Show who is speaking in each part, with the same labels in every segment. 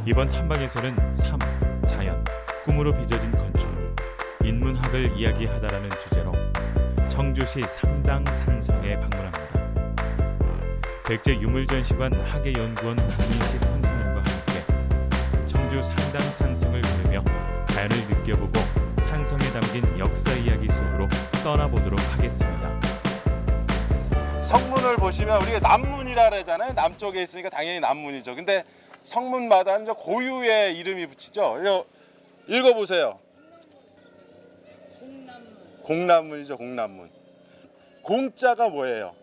Speaker 1: 이번 탐방에서는 삶, 자연, 꿈으로 빚어진 건축물, 인문학을 이야기하다라는 주제로 청주시 상당 산성에 방문합니다. 백제 유물전시관 학예연구원 강민식 선생님과 함께 청주 상당 산성을 걸으며 자연을 느껴보고 산성에 담긴 역사 이야기 속으로 떠나보도록 하겠습니다.
Speaker 2: 성문을 보시면 우리가 남문이라 그러잖아요. 남쪽에 있으니까 당연히 남문이죠. 근데 성문마다 이제 고유의 이름이 붙이죠. 읽어보세요. 공남문이죠. 공남문. 공자가 뭐예요?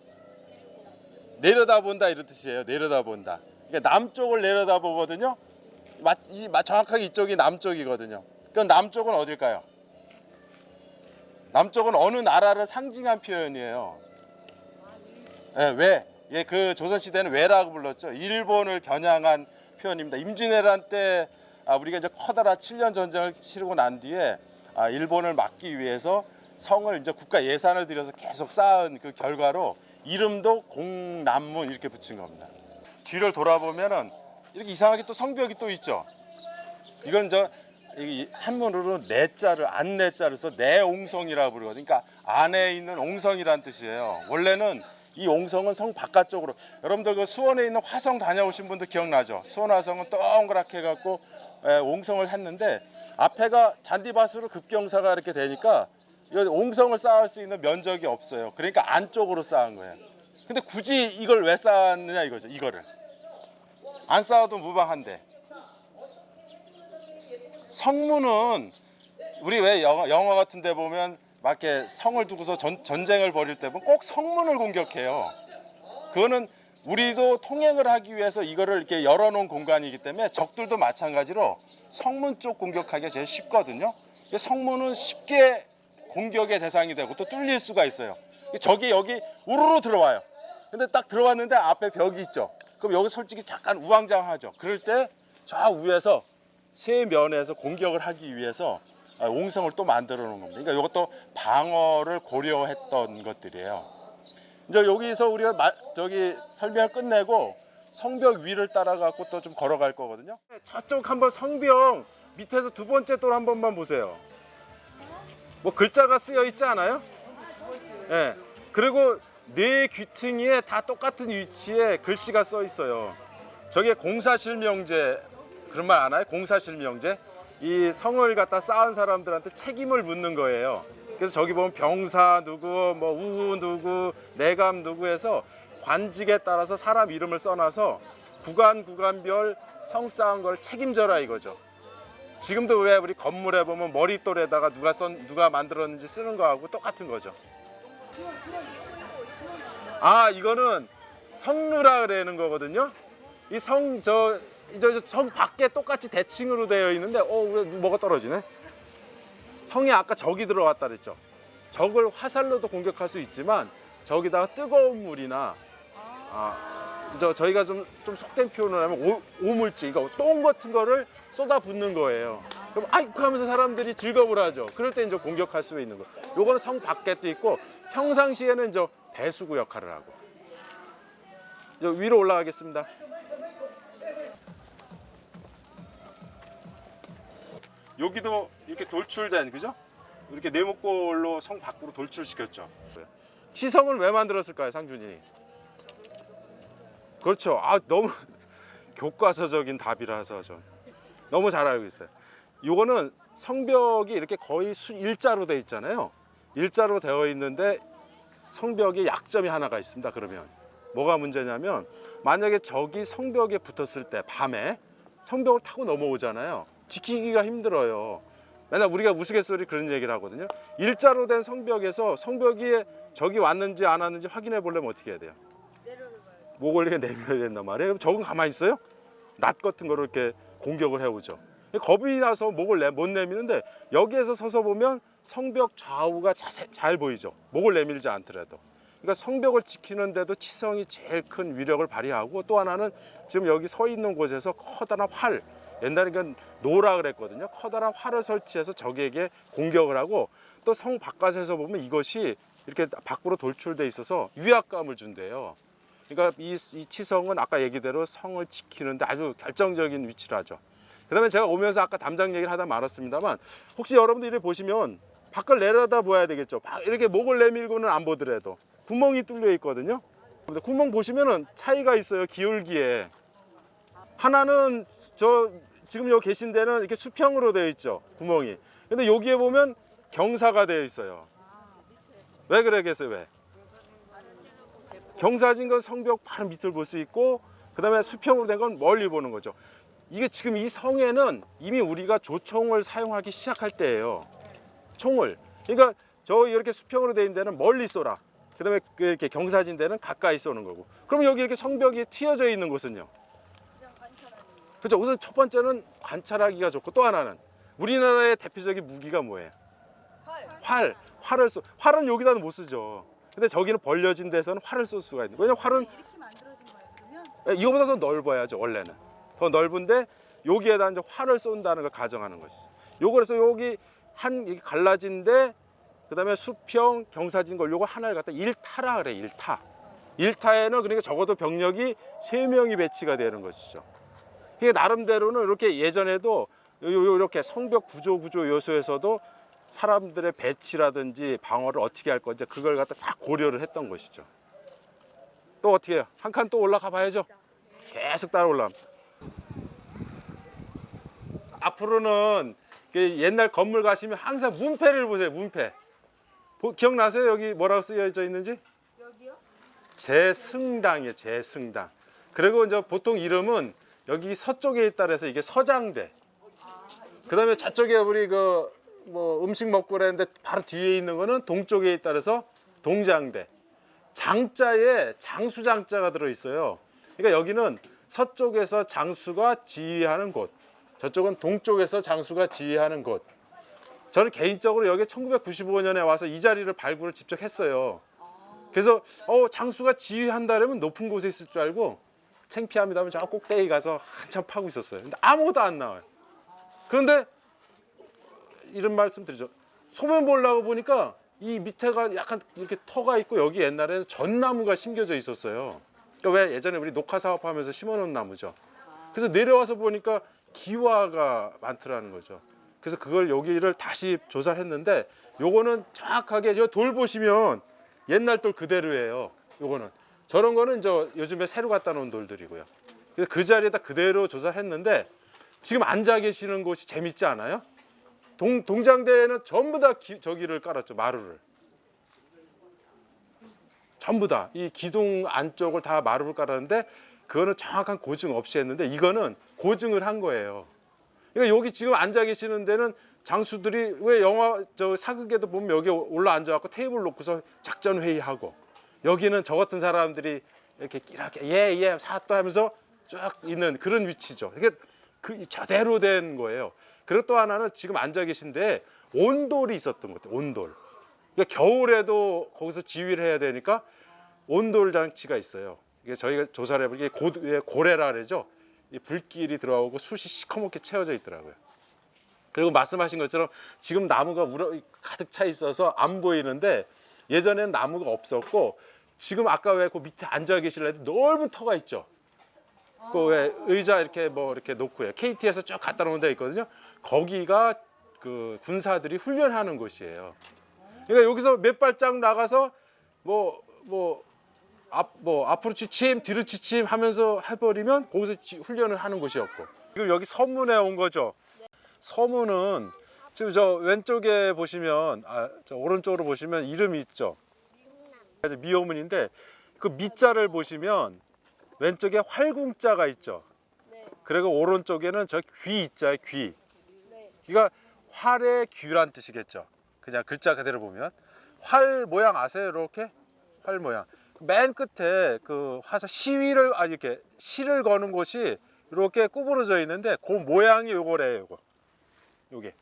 Speaker 2: 내려다본다 이런 뜻이에요. 내려다본다. 그러니까 남쪽을 내려다보거든요. 정확하게 이쪽이 남쪽이거든요. 그럼 남쪽은 어딜까요? 남쪽은 어느 나라를 상징한 표현이에요. 왜? 그 조선시대는 왜라고 불렀죠. 일본을 겨냥한 표현입니다. 임진왜란 때 우리가 이제 커다란 7년 전쟁을 치르고 난 뒤에 일본을 막기 위해서 성을 이제 국가 예산을 들여서 계속 쌓은 그 결과로 이름도 공남문 이렇게 붙인 겁니다. 뒤를 돌아보면은 이렇게 이상하게 또 성벽이 또 있죠. 이건 한문으로 내자를 안내자를 써 내옹성이라고 부르거든요. 그러니까 안에 있는 옹성이란 뜻이에요. 원래는 이 옹성은 성 바깥쪽으로, 여러분들 그 수원에 있는 화성 다녀오신 분들 기억나죠? 수원 화성은 동그랗게 해갖고 옹성을 했는데 앞에가 잔디밭으로 급경사가 이렇게 되니까 옹성을 쌓을 수 있는 면적이 없어요. 그러니까 안쪽으로 쌓은 거예요. 근데 굳이 이걸 왜 쌓았느냐 이거죠. 이거를 안 쌓아도 무방한데. 성문은 우리 왜 영화 같은 데 보면 막 이렇게 성을 두고서 전쟁을 벌일 때 보면 꼭 성문을 공격해요. 그거는 우리도 통행을 하기 위해서 이거를 이렇게 열어놓은 공간이기 때문에 적들도 마찬가지로 성문 쪽 공격하기가 제일 쉽거든요. 성문은 쉽게 공격의 대상이 되고 또 뚫릴 수가 있어요. 적이 여기 우르르 들어와요. 근데 딱 들어왔는데 앞에 벽이 있죠. 그럼 여기 솔직히 잠깐 우왕좌왕하죠. 그럴 때 저 위에서 세 면에서 공격을 하기 위해서 옹성을 또 만들어 놓은 겁니다. 그러니까 이것도 방어를 고려했던 것들이에요. 이제 여기서 우리가 설명을 끝내고 성벽 위를 따라 갖고 또 좀 걸어갈 거거든요. 저쪽 한번 성벽 밑에서 두 번째 돌 한 번만 보세요. 뭐 글자가 쓰여 있지 않아요? 네. 그리고 네 귀퉁이에 다 똑같은 위치에 글씨가 써 있어요. 저게 공사실명제, 그런 말 아나요? 공사실명제. 이 성을 갖다 쌓은 사람들한테 책임을 묻는 거예요. 그래서 저기 보면 병사 누구, 뭐 우후 누구, 내감 누구 해서 관직에 따라서 사람 이름을 써놔서 구간별 성 쌓은 걸 책임져라 이거죠. 지금도 왜 우리 건물에 보면 머릿돌에다가 누가 만들었는지 쓰는 거하고 똑같은 거죠. 이거는 성루라 그러는 거거든요. 이 성 성 밖에 똑같이 대칭으로 되어 있는데 왜 뭐가 떨어지네? 성에 아까 적이 들어왔다 그랬죠. 적을 화살로도 공격할 수 있지만 저기다가 뜨거운 물이나 저희가 좀 속된 표현을 하면 오물질, 그러니까 똥 같은 거를 쏟아붓는 거예요. 그럼 아이고 하면서 사람들이 즐거움을 하죠. 그럴 때 이제 공격할 수 있는 거. 요거는 성 밖에도 있고 평상시에는 이제 배수구 역할을 하고. 위로 올라가겠습니다. 여기도 이렇게 돌출된, 그죠? 이렇게 네모꼴로 성 밖으로 돌출시켰죠. 치성을 왜 만들었을까요, 상준이? 그렇죠. 너무 교과서적인 답이라서 너무 잘 알고 있어요. 요거는 성벽이 이렇게 거의 일자로 되어 있잖아요. 일자로 되어 있는데 성벽에 약점이 하나가 있습니다. 그러면 뭐가 문제냐면 만약에 적이 성벽에 붙었을 때 밤에 성벽을 타고 넘어오잖아요. 지키기가 힘들어요. 맨날 우리가 우스갯소리 그런 얘기를 하거든요. 일자로 된 성벽에서 성벽 위에 적이 왔는지 안 왔는지 확인해 보려면 어떻게 해야 돼요? 목을 이렇게 내밀어야 된단 말이에요. 그럼 적은 가만히 있어요? 낫 같은 거를 이렇게 공격을 해오죠. 겁이 나서 목을 못 내미는데 여기에서 서서 보면 성벽 좌우가 잘 보이죠. 목을 내밀지 않더라도. 그러니까 성벽을 지키는데도 치성이 제일 큰 위력을 발휘하고, 또 하나는 지금 여기 서 있는 곳에서 커다란 활, 옛날에 노라 그랬거든요. 커다란 활을 설치해서 적에게 공격을 하고, 또 성 바깥에서 보면 이것이 이렇게 밖으로 돌출돼 있어서 위압감을 준대요. 그러니까 이 치성은 아까 얘기대로 성을 지키는데 아주 결정적인 위치를 하죠. 그다음에 제가 오면서 아까 담장 얘기를 하다 말았습니다만 혹시 여러분들이 보시면 밖을 내려다 보아야 되겠죠. 이렇게 목을 내밀고는 안 보더라도 구멍이 뚫려 있거든요. 근데 구멍 보시면은 차이가 있어요. 기울기에. 하나는 저 지금 여기 계신 데는 이렇게 수평으로 되어 있죠. 구멍이. 근데 여기에 보면 경사가 되어 있어요. 왜 그러겠어요? 왜? 경사진 건 성벽 바로 밑을 볼 수 있고 그다음에 수평으로 된 건 멀리 보는 거죠. 이게 지금 이 성에는 이미 우리가 조총을 사용하기 시작할 때예요. 총을. 그러니까 저 이렇게 수평으로 돼 있는 데는 멀리 쏘라. 그다음에 이렇게 경사진 데는 가까이 쏘는 거고. 그럼 여기 이렇게 성벽이 튀어져 있는 곳은요. 그렇죠. 우선 첫 번째는 관찰하기가 좋고 또 하나는 우리나라의 대표적인 무기가 뭐예요? 활은 여기다는 못 쓰죠. 근데 저기는 벌려진 데서는 활을 쏠 수가 있는. 왜냐면 활은
Speaker 3: 이렇게 만들어진 거예요, 그러면?
Speaker 2: 이거보다 더 넓어야죠. 원래는 더 넓은데 여기에다 이제 활을 쏜다는 걸 가정하는 것이죠. 요거 그래서 여기 한 이게 갈라진데 그다음에 수평 경사진 걸 요거 하나를 갖다 일타라 그래. 일타에는 그러니까 적어도 병력이 3명이 배치가 되는 것이죠. 이게 나름대로는 이렇게 예전에도 이렇게 성벽 구조 요소에서도 사람들의 배치라든지 방어를 어떻게 할 건지 그걸 갖다 쫙 고려를 했던 것이죠. 또 어떻게 해요? 한 칸 또 올라가 봐야죠. 계속 따라 올라갑니다. 앞으로는 옛날 건물 가시면 항상 문패를 보세요. 문패. 기억나세요? 여기 뭐라고 쓰여져 있는지?
Speaker 3: 여기요?
Speaker 2: 제승당이에요. 제승당. 그리고 이제 보통 이름은 여기 서쪽에 있다 그래서 이게 서장대. 그다음에 저쪽에 우리 뭐 음식 먹고 그랬는데 바로 뒤에 있는 거는 동쪽에 있다 그래서 동장대. 장자에 장수장자가 들어 있어요. 그러니까 여기는 서쪽에서 장수가 지휘하는 곳. 저쪽은 동쪽에서 장수가 지휘하는 곳. 저는 개인적으로 여기 1995년에 와서 이 자리를 발굴을 직접 했어요. 그래서 장수가 지휘한다 그러면 높은 곳에 있을 줄 알고 창피합니다 하면 저 꼭대기 가서 한참 파고 있었어요. 근데 아무것도 안 나와요. 그런데 이런 말씀 드리죠. 소면 보려고 보니까 이 밑에가 약간 이렇게 터가 있고 여기 옛날에는 전나무가 심겨져 있었어요. 그러니까 왜 예전에 우리 녹화 사업하면서 심어놓은 나무죠. 그래서 내려와서 보니까 기와가 많더라는 거죠. 그래서 그걸 여기를 다시 조사를 했는데 요거는 정확하게 저 돌 보시면 옛날 돌 그대로예요. 요거는 저런 거는 요즘에 새로 갖다 놓은 돌들이고요. 그래서 그 자리에다 그대로 조사를 했는데 지금 앉아 계시는 곳이 재밌지 않아요? 동장대에는 전부 다 저기를 깔았죠. 마루를. 전부 다 이 기둥 안쪽을 다 마루를 깔았는데 그거는 정확한 고증 없이 했는데 이거는 고증을 한 거예요. 그러니까 여기 지금 앉아 계시는 데는 장수들이 왜 영화 사극에도 보면 여기 올라 앉아갖고 테이블 놓고서 작전 회의하고 여기는 저 같은 사람들이 이렇게 예예 사또 하면서 쭉 있는 그런 위치죠. 이게 저대로 된 거예요. 그리고 또 하나는 지금 앉아 계신데 온돌이 있었던 것 같아요. 온돌. 그러니까 겨울에도 거기서 지휘를 해야 되니까 온돌 장치가 있어요. 이게 저희가 조사를 해보니 이게 고래라 그러죠. 이 불길이 들어오고 숯이 시커멓게 채워져 있더라고요. 그리고 말씀하신 것처럼 지금 나무가 가득 차 있어서 안 보이는데 예전에는 나무가 없었고 지금 아까 왜 그 밑에 앉아 계실래도 넓은 터가 있죠. 그 왜 의자 이렇게 놓고요. KT에서 쭉 갖다 놓은 데 있거든요. 거기가 그 군사들이 훈련하는 곳이에요. 그러니까 여기서 몇 발짝 나가서 앞으로 지침 뒤로 지침 하면서 해버리면 거기서 훈련을 하는 곳이었고 지금 여기 서문에 온 거죠. 서문은 지금 저 왼쪽에 보시면 저 오른쪽으로 보시면 이름이 있죠. 미호문인데 그 미자를 보시면 왼쪽에 활궁자가 있죠. 그리고 오른쪽에는 저 귀 있죠. 귀. 그러니까 활의 귀란 뜻이겠죠. 그냥 글자 그대로 보면 활 모양 아세요? 이렇게 활 모양. 맨 끝에 그 화사 시위를 이렇게 시를 거는 곳이 이렇게 구부러져 있는데 그 모양이 요거래요. 요게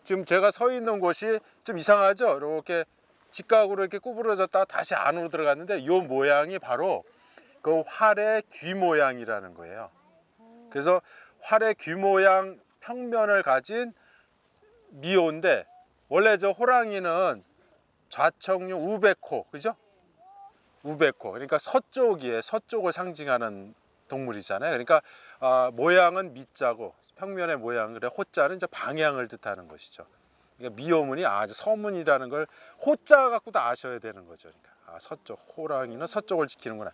Speaker 2: 지금 제가 서 있는 곳이 좀 이상하죠. 이렇게 직각으로 이렇게 구부러졌다 다시 안으로 들어갔는데 요 모양이 바로 그 활의 귀 모양이라는 거예요. 그래서 활의 귀 모양 평면을 가진 미호인데 원래 저 호랑이는 좌청룡 우백호 그죠? 우백호 그러니까 서쪽이에요. 서쪽을 상징하는
Speaker 4: 동물이잖아요. 그러니까 모양은 미자고 평면의 모양, 그래 호자는 이제 방향을 뜻하는 것이죠. 그러니까 미호문이 이제 서문이라는 걸 호자 갖고도 아셔야 되는 거죠. 그러니까 서쪽, 호랑이는 서쪽을 지키는구나.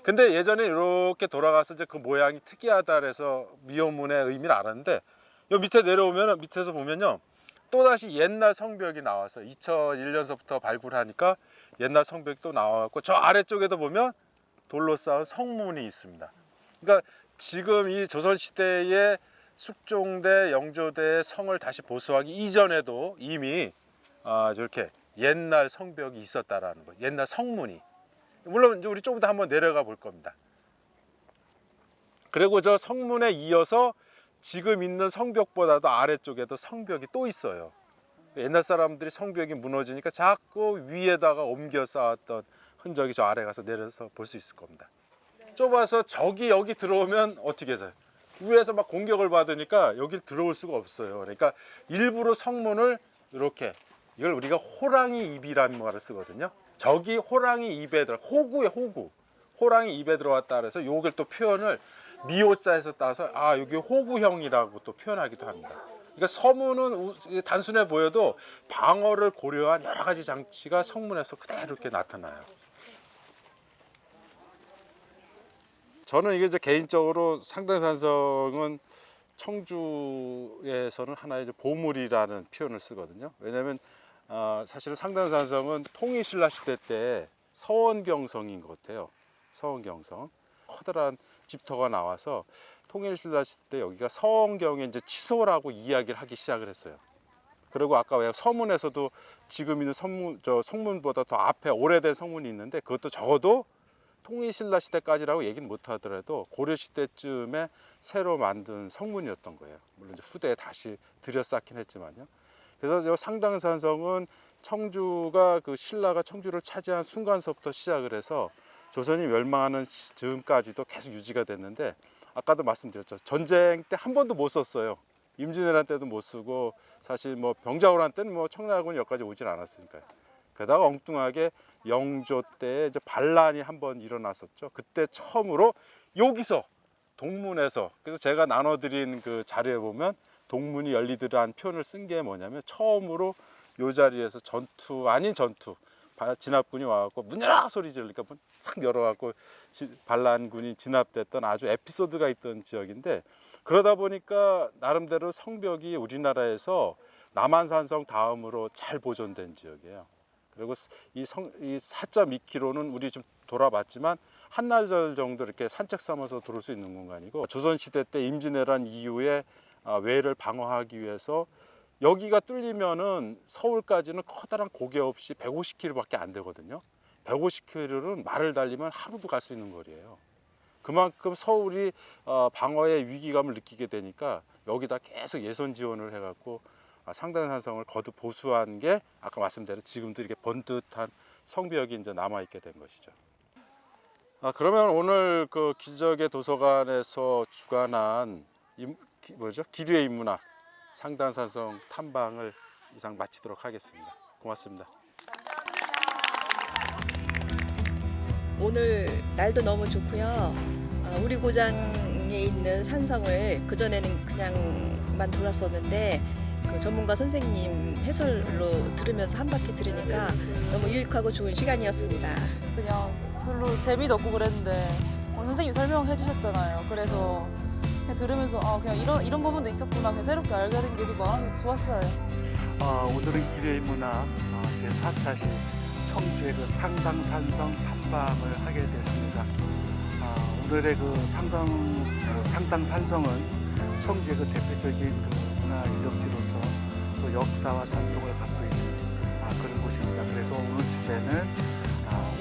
Speaker 4: 근데 예전에 이렇게 돌아가서 이제 그 모양이 특이하다 그래서 미호문의 의미를 알았는데 요 밑에 내려오면 밑에서 보면요. 또다시 옛날 성벽이 나와서 2001년서부터 발굴하니까 옛날 성벽이 또 나와갖고 저 아래쪽에도 보면 돌로 쌓은 성문이 있습니다. 그러니까 지금 이 조선시대의 숙종대, 영조대의 성을 다시 보수하기 이전에도 이미 이렇게 옛날 성벽이 있었다라는 거예요. 옛날 성문이. 물론 이제 우리 조금 더 한번 내려가 볼 겁니다. 그리고 저 성문에 이어서 지금 있는 성벽보다도 아래쪽에도 성벽이 또 있어요. 옛날 사람들이 성벽이 무너지니까 자꾸 위에다가 옮겨 쌓았던 흔적이 저 아래 가서 내려서 볼 수 있을 겁니다. 좁아서 여기 들어오면 어떻게 해서요? 위에서 막 공격을 받으니까 여길 들어올 수가 없어요. 그러니까 일부러 성문을 이렇게, 이걸 우리가 호랑이 입이라는 말을 쓰거든요. 저기 호랑이 입에 들어, 호구, 호랑이 입에 들어왔다 그래서 요걸 또 표현을 미호자에서 따서 여기 호구형이라고 또 표현하기도 합니다. 그러니까 서문은 단순해 보여도 방어를 고려한 여러 가지 장치가 성문에서 그대로 이렇게 나타나요. 저는 이게 이제 개인적으로 상당산성은 청주에서는 하나의 이제 보물이라는 표현을 쓰거든요. 왜냐하면 사실은 상당산성은 통일신라 시대 때 서원경성인 것 같아요. 서원경성. 커다란 집터가 나와서 통일신라 시대 때 여기가 서원경의 이제 치소라고 이야기를 하기 시작을 했어요. 그리고 아까 왜 서문에서도 지금 있는 성문보다 더 앞에 오래된 성문이 있는데 그것도 적어도 통일신라 시대까지라고 얘기는 못 하더라도 고려 시대쯤에 새로 만든 성문이었던 거예요. 물론 이제 후대에 다시 들여쌓긴 했지만요. 그래서 저 상당산성은 청주가 그 신라가 청주를 차지한 순간서부터 시작을 해서 조선이 멸망하는 즈음까지도 계속 유지가 됐는데 아까도 말씀드렸죠. 전쟁 때 한 번도 못 썼어요. 임진왜란 때도 못 쓰고 사실 뭐 병자호란 때는 뭐 청나라군이 여기까지 오진 않았으니까요. 게다가 엉뚱하게 영조 때 이제 반란이 한 번 일어났었죠. 그때 처음으로 여기서 동문에서, 그래서 제가 나눠드린 그 자료에 보면 동문이 열리더라는 표현을 쓴 게 뭐냐면 처음으로 이 자리에서 전투 아닌 전투, 진압군이 와갖고 문 열어 소리 지르니까 문 싹 열어갖고 반란군이 진압됐던 아주 에피소드가 있던 지역인데, 그러다 보니까 나름대로 성벽이 우리나라에서 남한산성 다음으로 잘 보존된 지역이에요. 그리고 이 4.2km는 우리 좀 돌아봤지만 한나절 정도 이렇게 산책 삼아서 돌을 수 있는 공간이고, 조선시대 때 임진왜란 이후에 외를 방어하기 위해서 여기가 뚫리면은 서울까지는 커다란 고개 없이 150km밖에 안 되거든요. 150km는 말을 달리면 하루도 갈 수 있는 거리예요. 그만큼 서울이 방어의 위기감을 느끼게 되니까 여기다 계속 예선 지원을 해갖고 상당산성을 거듭 보수한 게 아까 말씀대로 지금도 이렇게 번듯한 성벽이 이제 남아 있게 된 것이죠. 그러면 오늘 그 기적의 도서관에서 주관한 기류의 인문학 상당산성 탐방을 이상 마치도록 하겠습니다. 고맙습니다.
Speaker 5: 오늘 날도 너무 좋고요. 우리 고장에 있는 산성을 그전에는 그냥만 돌았었는데 그 전문가 선생님 해설로 들으면서 한 바퀴 들으니까 너무 유익하고 좋은 시간이었습니다.
Speaker 3: 그냥 별로 재미도 없고 그랬는데 오늘 선생님 설명해 주셨잖아요. 그래서 그냥 들으면서 그냥 이런 부분도 있었구나. 그냥 새롭게 알게 된 게 좀 마음이 좋았어요.
Speaker 6: 오늘은 기류의 문학 제4차시 청주의 그 상당산성 탐방을 하게 됐습니다. 오늘의 그 상당산성은 청주의 그 대표적인 그 문화 유적지로서 또 역사와 전통을 갖고 있는 그런 곳입니다. 그래서 오늘 주제는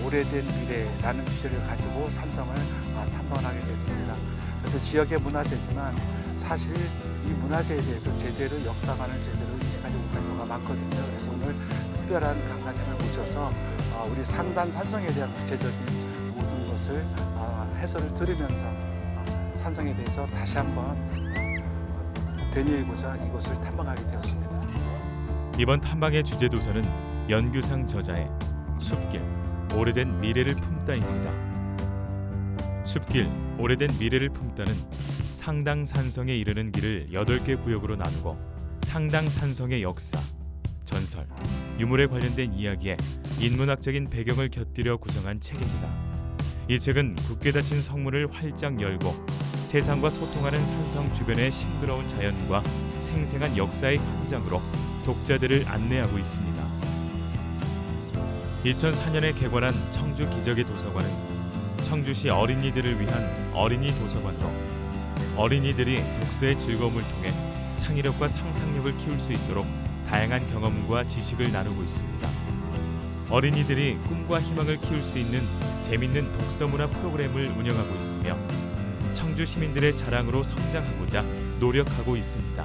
Speaker 6: 오래된 미래라는 주제를 가지고 산성을 탐방하게 됐습니다. 그래서 지역의 문화재지만 사실 이 문화재에 대해서 제대로 역사관을 제대로 인식하지 못한 경우가 많거든요. 그래서 오늘 특별한 강사님을 모셔서 우리 상당산성에 대한 구체적인 모든 것을 해설을 들으면서 산성에 대해서 다시 한번 되뇌이고자 이곳을 탐방하게 되었습니다.
Speaker 1: 이번 탐방의 주제 도서는 연규상 저자의 숲길 오래된 미래를 품다입니다. 숲길, 오래된 미래를 품다는 상당산성에 이르는 길을 8개 구역으로 나누고 상당산성의 역사, 전설, 유물에 관련된 이야기에 인문학적인 배경을 곁들여 구성한 책입니다. 이 책은 굳게 닫힌 성문을 활짝 열고 세상과 소통하는 산성 주변의 싱그러운 자연과 생생한 역사의 현장으로 독자들을 안내하고 있습니다. 2004년에 개관한 청주 기적의 도서관은 청주시 어린이들을 위한 어린이 도서관으로 어린이들이 독서의 즐거움을 통해 창의력과 상상력을 키울 수 있도록 다양한 경험과 지식을 나누고 있습니다. 어린이들이 꿈과 희망을 키울 수 있는 재밌는 독서 문화 프로그램을 운영하고 있으며 청주 시민들의 자랑으로 성장하고자 노력하고 있습니다.